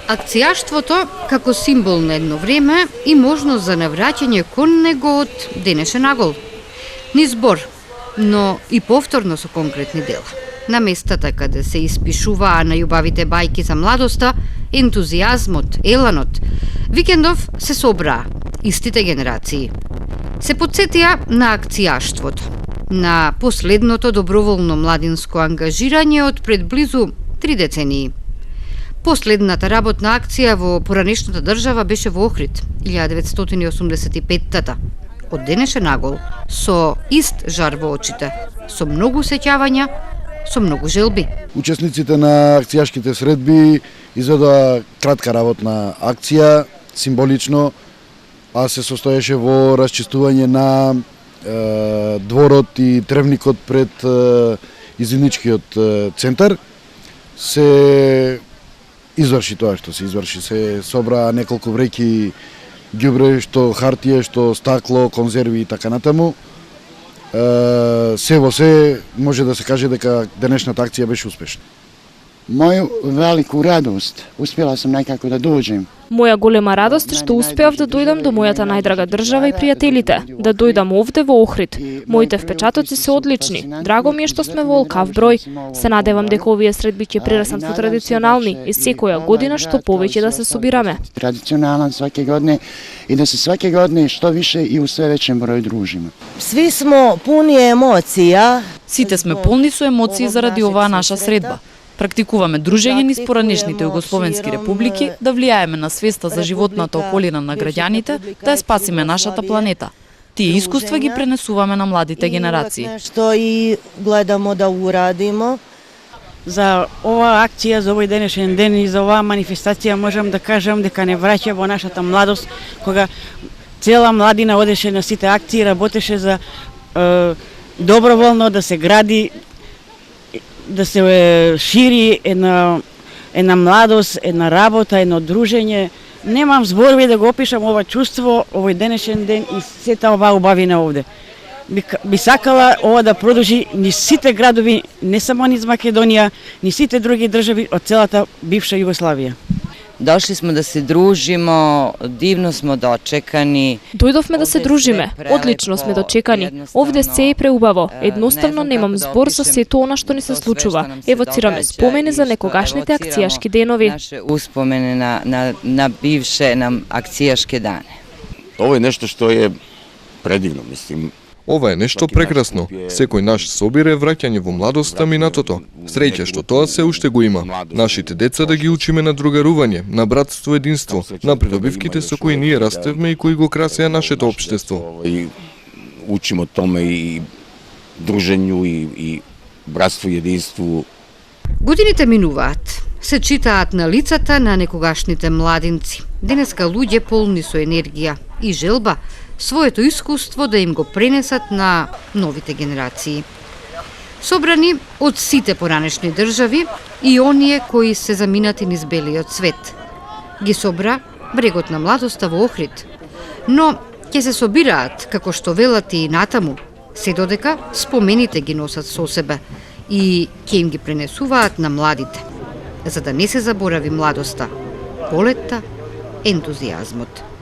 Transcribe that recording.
Акцијаштвото како символ на едно време и можност за навраќање кон него од денешен нагол. Ни збор, но и повторно со конкретни дела. На местата каде се испишуваа најубавите бајки за младоста, ентузијазмот, еланот, викендов се собраа истите генерации. Се подсетија на акцијаштвото, на последното доброволно младинско ангажирање од пред близу 3 децении. Последната работна акција во поранешната држава беше во Охрид, 1985-тата. Од денешен нагол, со ист жар во очите, со многу сеќавања, со многу желби. Учесниците на акцијашките средби изведоа кратка работна акција, символично, а се состоеше во расчистување на дворот и тревникот пред извидничкиот центар. Се изврши тоа што се изврши. Се собраа неколку вреќи ѓубре, што хартија, што стакло, конзерви и така натаму. Се во се може да се каже дека денешната акција беше успешна. Моја велику радост, успела сум некако да доđem. Моја голема радост е што успеав да дојдам до мојата најдрага држава и пријателите, да дојдам овде во Охрид. Моите впечатоци се одлични. Драго ми е што сме во олкав број. Се надевам дека овие средби ќе прераснат во традиционални и секоја година што повеќе да се собираме. Традиционален сваке године и да се сваке године што више и у све веќем број дружиме. Сви смо пуни емоција. Сите сме полни со емоции заради оваа наша средба. Практикуваме дружење низ поранешните југословенски републики, да влијаеме на свеста за животната околина на граѓаните, да ја спасиме нашата планета. Тие искуства ги пренесуваме на младите генерации. Што и гледамо да урадимо. За оваа акција, за овој денешен ден и за оваа манифестација можам да кажам дека не враќа во нашата младост, кога цела младина одеше на сите акции, работеше за доброволно да се гради, да се шири една младост, една работа, едно дружење. Немам зборови да го опишам ова чувство, овој денешен ден и сета оваа убавина овде. Би сакала ова да продолжи низ сите градови, не само низ Македонија, низ сите други држави од целата бивша Југославија. Дошли смо да се дружимо, дивно смо дочекани. Дојдовме да се дружиме, одлично сме дочекани. Овде се е преубаво. Едноставно немам збор за сето она што ни се случува. Евоцираме спомени за некогашните акцијашки денови. Наше успомени на бивше нам акцијашки дане. Ово е нешто што е предивно, мислим. Ова е нешто прекрасно. Секој наш собир е враќање во младоста минатото. Среќа што тоа се уште го има. Нашите деца да ги учиме на другарување, на братство, единство, на придобивките со кои ние растевме и кои го красеа нашето општество. И учимо томе и дружењу и братство и единство. Годините минуваат. Се читаат на лицата на некогашните младинци. Денеска луѓе полни со енергија и желба своето искуство да им го пренесат на новите генерации. Собрани од сите поранешни држави и оние кои се заминати низ белиот свет. Ги собра брегот на младоста во Охрид. Но ќе се собираат, како што велат и натаму, се додека спомените ги носат со себе и ќе им ги пренесуваат на младите, за да не се заборави младоста, полетта, ентузијазмот.